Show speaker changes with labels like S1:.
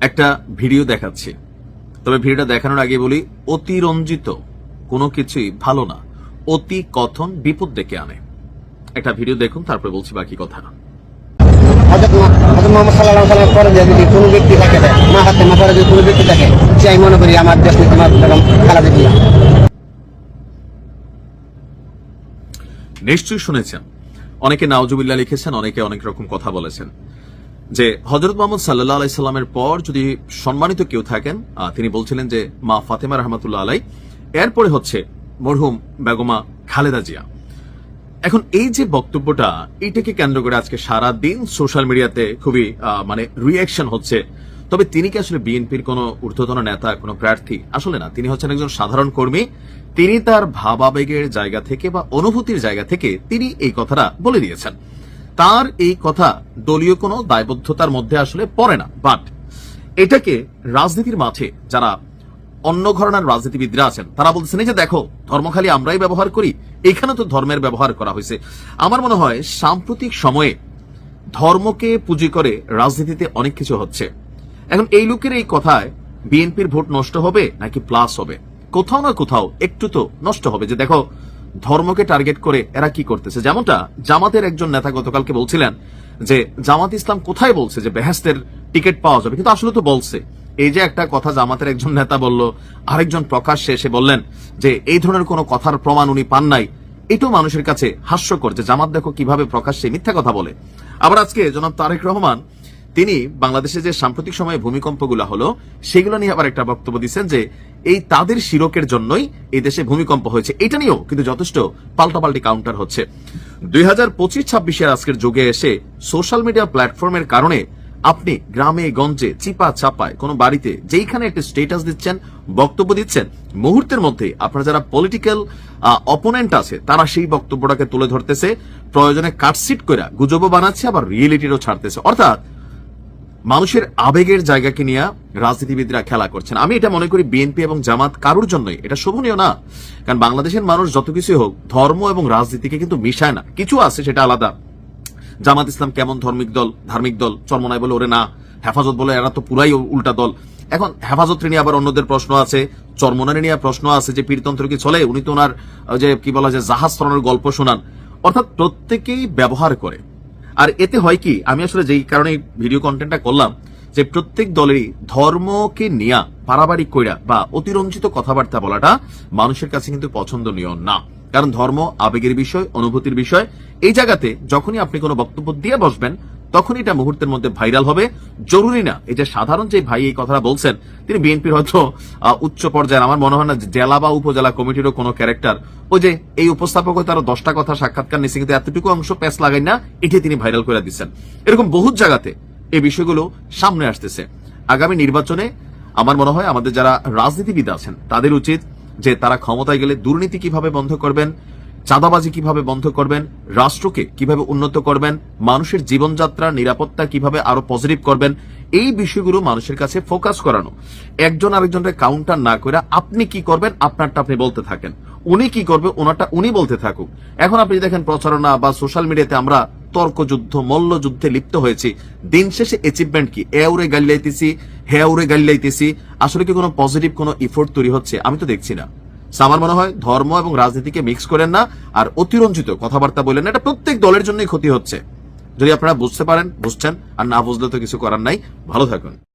S1: একটা ভিডিও দেখাচ্ছি, তবে ভিডিওটা দেখানোর আগে বলি, অতিরঞ্জিত কোনো কিছুই ভালো না, অতি কথন বিপদ ডেকে আনে। একটা ভিডিও দেখুন, তারপরে বলছি বাকি কথা।
S2: হযরত মুহাম্মদ সাল্লাল্লাহু আলাইহি ওয়াসাল্লাম পরে যদি কোনো ব্যক্তি থাকে মা হাতে না পরে যদি কোনো ব্যক্তি থাকে, সে আমি মনে করি আমার দেশ নিয়ে তোমার খালাদা জিয়া।
S1: নিশ্চয়ই শুনেছেন, অনেকে নাউজুবিল্লাহ লিখেছেন, অনেকে অনেক রকম কথা বলেছেন যে হযরত মুহাম্মদ সাল্লাল্লাহু আলাইহি সাল্লামের পর যদি সম্মানিত কেউ থাকেন, তিনি বলছিলেন যে মা ফাতেমা রাহমাতুল্লাহ আলাই, এরপরে হচ্ছে মরহুম বেগমা খালেদা জিয়া। এখন এই যে বক্তব্যটা, এইটাকে কেন্দ্র করে আজকে সারা দিন সোশ্যাল মিডিয়াতে খুবই রিঅ্যাকশন হচ্ছে। তবে তিনি কি আসলে বিএনপির কোন ঊর্ধ্বতন নেতা, কোন প্রার্থী? আসলে না, তিনি হচ্ছেন একজন সাধারণ কর্মী। তিনি তার ভাবাবেগের জায়গা থেকে বা অনুভূতির জায়গা থেকে তিনি এই কথাটা বলে দিয়েছেন। তার এই কথা দলীয় কোনো দায়বদ্ধতার মধ্যে আসলে পড়ে না, বাট এটাকে রাজনীতির মাঠে যারা অন্য ঘরানার রাজনীতিবিদরা আছেন তারা বলছেন যে দেখো, ধর্ম খালি আমরাই ব্যবহার করি, এখানে তো ধর্মের ব্যবহার করা হয়েছে। আমার মনে হয় সাম্প্রতিক সময়ে ধর্মকে পুঁজি করে রাজনীতিতে অনেক কিছু হচ্ছে। এখন এই লোকের এই কথায় বিএনপির ভোট নষ্ট হবে নাকি প্লাস হবে? কোথাও না কোথাও একটু তো নষ্ট হবে। যে দেখো, ধর্মকে টার্গেট করে এরা কি করতেছে। যেমনটা জামাতের একজন নেতা গতকালকে বলছিলেন যে জামাত ইসলাম কোথায় বলছে যে বেহেশতের টিকিট পাওয়া যাবে, কিন্তু আসলে তো বলছে। এই যে একটা কথা জামাতের একজন নেতা বলল, আরেকজন প্রকাশ্যে এসে বললেন যে এই ধরনের কোনো কথার প্রমাণ উনি পান নাই। এটাও মানুষের কাছে হাস্যকর যে জামাত দেখো কিভাবে প্রকাশ্যে মিথ্যা কথা বলে। আবার আজকে জনাব তারেক রহমান তিনি বাংলাদেশে যে সাম্প্রতিক সময়ে ভূমিকম্পগুলো হলো সেগুলো নিয়ে আবার একটা বক্তব্য দিচ্ছেন যে এই তাদের শিরকের জন্যই এই দেশে ভূমিকম্প হয়েছে। এটা নিয়েও কিন্তু যথেষ্ট পাল্টাপাল্টি কাউন্টার হচ্ছে। 2025-26 আজকের যুগে এসে সোশ্যাল মিডিয়া প্ল্যাটফর্মের কারণে আপনি গ্রামে গঞ্জে চিপা চাপায় কোনো বাড়িতে যেইখানে একটা স্টেটাস দিচ্ছেন, বক্তব্য দিচ্ছেন, মুহূর্তের মধ্যে আপনার যারা পলিটিক্যাল অপোনেন্ট আছে তারা সেই বক্তব্যটাকে তুলে ধরতেছে, প্রয়োজনে কাটসিট করে গুজবও বানাচ্ছে, আবার রিয়েলিটিরও ছাড়তেছে। অর্থাৎ মানুষের আবেগের জায়গাকে নিয়ে রাজনীতিবিদরা খেলা করছেন। আমি এটা মনে করি বিএনপি এবং জামাত কারোর জন্যই এটা শোভনীয় না। কারণ বাংলাদেশের মানুষ যত কিছু হোক, ধর্ম এবং রাজনীতিকে কিন্তু মিশায় না। কিছু আছে সেটা আলাদা। জামাত ইসলাম কেমন ধার্মিক দল, চরমনাই বলে ওরে না, হেফাজত বলে এরা তো পুরাই উল্টা দল। এখন হেফাজত নিয়ে আবার অন্যদের প্রশ্ন আছে, চরমনাই নিয়ে প্রশ্ন আছে যে পীরতন্ত্র কি চলে, উনি তো ওনার যে কি বলা যায় জাহাজ তরণের গল্প শোনান। অর্থাৎ প্রত্যেকেই ব্যবহার করে। আর এতে হয় কি, আমি আসলে যেই কারণে ভিডিও কন্টেন্টটা করলাম, যে প্রত্যেক দলেরই ধর্মকে নিয়ে পারাবারিক কইরা বা অতিরঞ্জিত কথাবার্তা বলাটা মানুষের কাছে কিন্তু পছন্দনীয় না। কারণ ধর্ম আবেগের বিষয়, অনুভূতির বিষয়। এই জায়গাতে যখনই আপনি কোনো বক্তব্য দিয়ে বসবেন তখনই এটা মুহূর্তের মধ্যে ভাইরাল হবে। জরুরি না এই যে সাধারণ যে ভাই এই কথাটা বলছেন তিনি বিএনপির হয়তো উচ্চ পর্যায়ের, আমার মনে হয় না জেলা বা উপজেলা কমিটিরও কোনো ক্যারেক্টার। ওই যে এই উপস্থাপক তারা 10টা কথা সাক্ষাৎকার নিচ্ছে, কিন্তু এতটুকু অংশ প্যাচ লাগাই না, এটি তিনি ভাইরাল করে দিচ্ছেন। এরকম বহু জায়গাতে এই বিষয়গুলো সামনে আসতেছে। আগামী নির্বাচনে আমার মনে হয় আমাদের যারা রাজনীতিবিদ আছেন তাদের উচিত যে তারা ক্ষমতায় গেলে দুর্নীতি কিভাবে বন্ধ করবেন, চাঁদাবাজি কিভাবে বন্ধ করবেন, রাষ্ট্রকে কিভাবে উন্নত করবেন, মানুষের জীবনযাত্রার নিরাপত্তা কিভাবে আরো পজিটিভ করবেন, এই বিষয়গুলো মানুষের কাছে ফোকাস করানো। একজন আরেকজনের কাউন্টার না করে আপনি কি করবেন আপনারটা আপনি বলতে থাকেন, উনি কি করবে ওনারটা উনি বলতে থাকুক। এখন আপনি দেখেন প্রচারণা বা সোশ্যাল মিডিয়াতে আমরা তর্কযুদ্ধ, মল্লযুদ্ধে লিপ্ত হয়েছি। দিন শেষে অ্যাচিভমেন্ট কি? এউরে গাল্লাইতেছি, হেউরে গাল্লাইতেছি। আসলে কি কোনো পজিটিভ কোনো ইফোর্ট তৈরি হচ্ছে? আমি তো দেখছি না। আমার মনে হয় ধর্ম এবং রাজনীতিকে মিক্স করেন না, আর অতিরঞ্জিত কথাবার্তা বলেন না। এটা প্রত্যেক দলের জন্যই ক্ষতি হচ্ছে। যদি আপনারা বুঝতে পারেন বুঝছেন, আর না বুঝলে তো কিছু করার নাই। ভালো থাকুন।